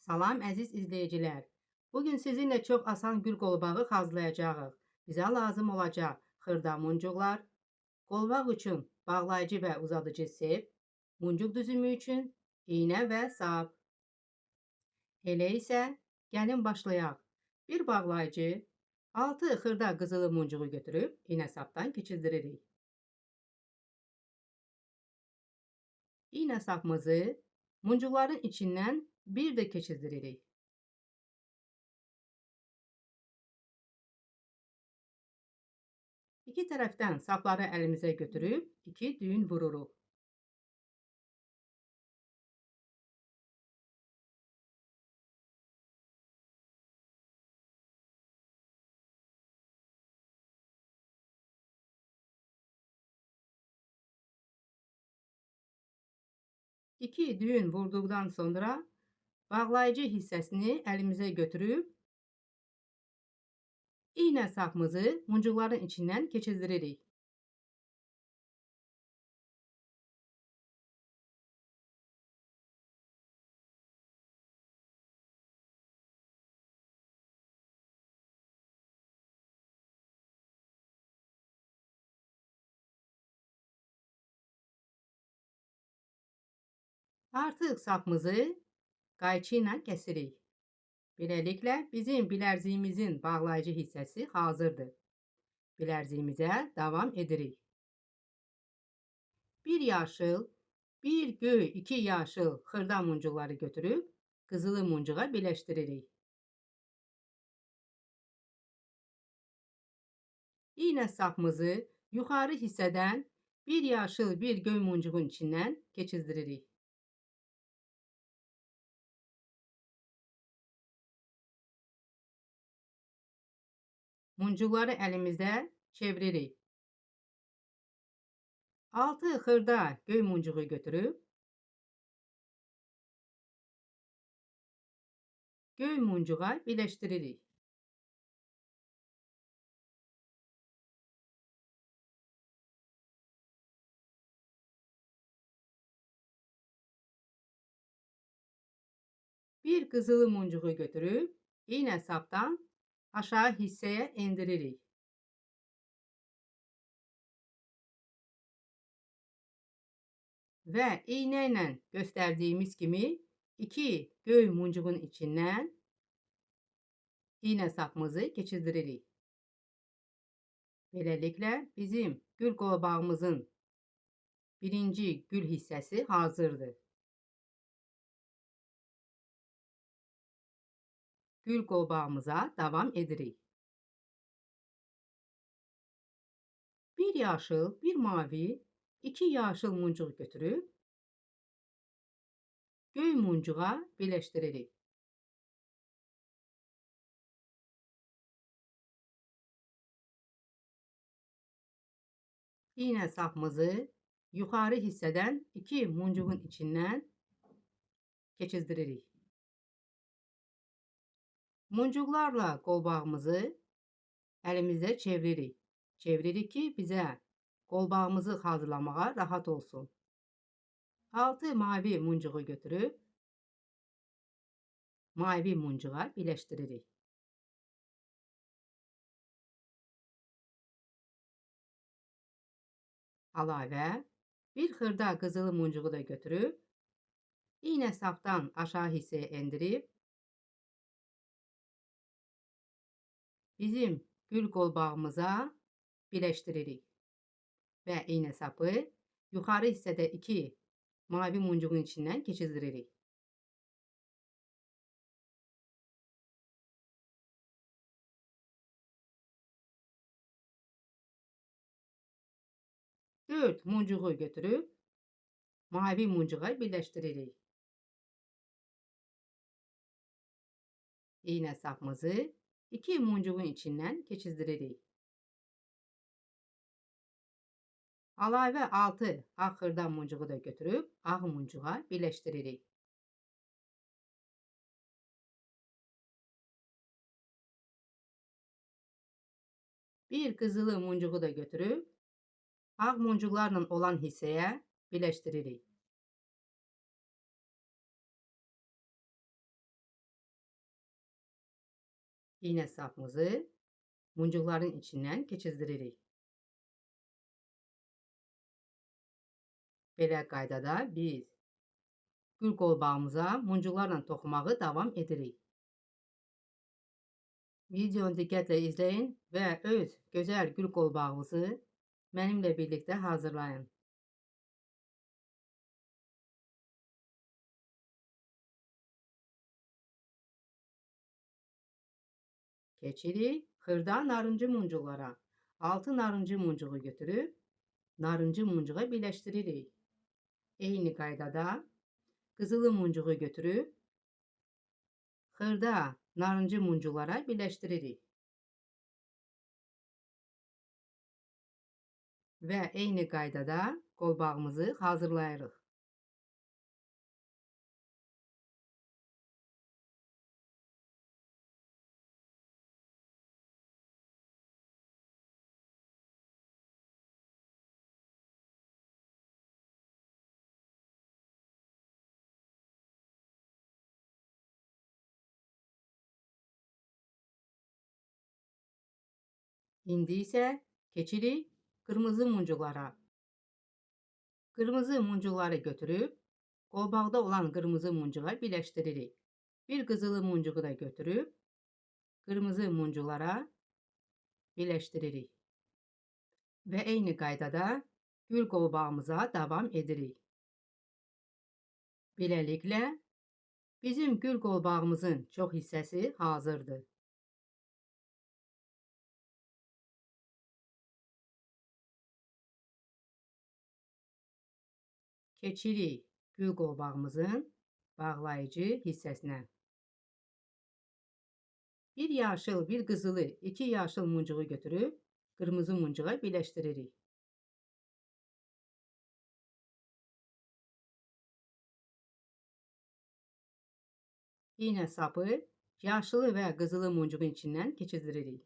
Salam əziz izləyicilər. Bugün sizinlə çox asan gül qolbağı hazırlayacağıq. Bizə lazım olacaq xırda muncuqlar, qolbaq üçün bağlayıcı və uzadıcı sep, muncuq düzümü üçün iynə və sap. Elə isə gəlin başlayaq. Bir bağlayıcı, 6 xırda qızılı muncuğu götürüb iynə sapdan keçirdiririk. İynə sapımızı muncuqların içindən bir də keçirdiririk. İki tərəfdən sapları əlimizə götürüb 2 düyün vururuq. İki düyün vurduqdan sonra bağlayıcı hissəsini əlimizə götürüb iynə sapımızı muncuqların içindən keçirdiririk. Artıq sapımızı qayçı ilə kəsirik. Beləliklə bizim bilərziyimizin bağlayıcı hissəsi hazırdır. Bilərziyimizə davam edirik. Bir yaşıl, bir göy, 2 yaşıl xırda muncuqları götürüb qızılı muncuğa birləşdiririk. İynə sapımızı yuxarı hissədən bir yaşıl, bir göy muncuğun içindən keçirdiririk. Muncuqları əlimizdə çeviririk. 6 xırda göy muncuğu götürüb göy muncuğa birləşdiririk. Bir qızılı muncuğu götürüb iynə sapdan aşağı hissəyə endiririk. Və iynə ilə göstərdiyimiz kimi 2 göy muncuğun içindən iynə sapımızı keçirdiririk. Beləliklə bizim gül qolbağımızın birinci gül hissəsi hazırdır. Gül qolbağımıza davam edirik. Bir yaşıl, bir mavi, 2 yaşıl muncuq götürüb göy muncuğa birləşdiririk. İynə sapımızı yuxarı hissədən 2 muncuğun içindən keçirdiririk. Muncuqlarla qolbağımızı əlimizdə çeviririk. Çeviririk ki, bizə qolbağımızı hazırlamağa rahat olsun. 6 mavi muncuğu götürüb mavi muncuğa birləşdiririk. Əlavə bir xırda qızılı muncuğu da götürüb iynə sapdan aşağı hissəyə endirib bizim gül qolbağımıza birləşdiririk və iynə sapı yuxarı hissədə 2 mavi muncuğun içindən keçirdiririk. Dörd muncuğu götürüb mavi muncuğa birləşdiririk. İynə sapımızı 2 muncuğun içindən keçirdiririk. Əlavə 6 ağ xırda muncuğu da götürüb ağ muncuğa birləşdiririk. Bir qızılı muncuğu da götürüb ağ muncuqlarla olan hissəyə birləşdiririk. İğne sapımızı muncuqların içindən keçirdiririk. Belə qaydada biz gül qolbağımıza muncuqlarla toxumağı davam edirik. Videonu diqqətlə izləyin və öz gözəl gül qolbağınızı mənimlə birlikdə hazırlayın. Keçirik xırda narıncı muncuqlara. 6 narıncı muncuğu götürüb narıncı muncuğa birləşdiririk. Eyni qaydada qızılı muncuğu götürüb xırda narıncı muncuqlara birləşdiririk. Və eyni qaydada qolbağımızı hazırlayırıq. İndi isə keçirik qırmızı muncuqlara. Qırmızı muncuqları götürüb qolbaqda olan qırmızı muncuğa birləşdiririk. Bir qızılı muncuğu da götürüb qırmızı muncuqlara birləşdiririk. Və eyni qaydada gül qolbağımıza davam edirik. Beləliklə bizim gül qolbağımızın çox hissəsi hazırdır. Keçirik gül qolbağımızın bağlayıcı hissəsinə. Bir yaşıl, bir qızılı, 2 yaşıl muncuğu götürüb qırmızı muncuğa birləşdiririk. İğne sapı yaşılı və qızılı muncuğun içindən keçirdiririk.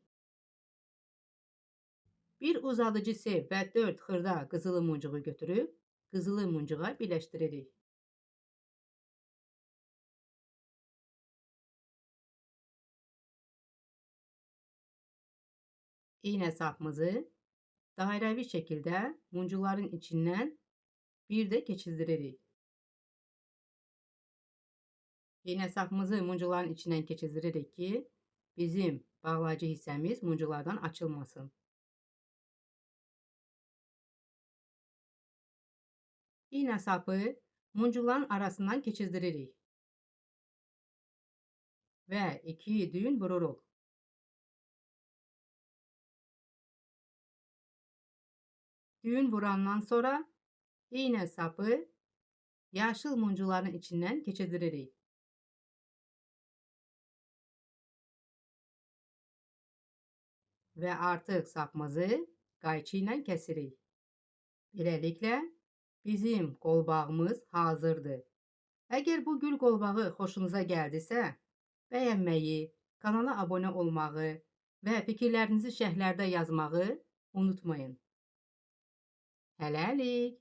Bir uzadıcı sev və 4 xırda qızılı muncuğu götürüb qızılı muncuğa birləşdiririk. İğne sapımızı dairəvi şəkildə muncuqların içindən bir də keçirdiririk. İğne sapımızı muncuqların içindən keçirdiririk ki, bizim bağlayıcı hissəmiz muncuqlardan açılmasın. İğne sapı muncuqların arasından keçirdiririk və 2 düyün vururuq. Düyün vurandan sonra iğne sapı yaşıl muncuqların içindən keçirdiririk. Və artıq sapımızı qayçı ilə kəsirik. Beləliklə bizim qolbağımız hazırdır. Əgər bu gül qolbağı xoşunuza gəldisə, bəyənməyi, kanala abunə olmağı və fikirlərinizi şərhlərdə yazmağı unutmayın. Hələlik.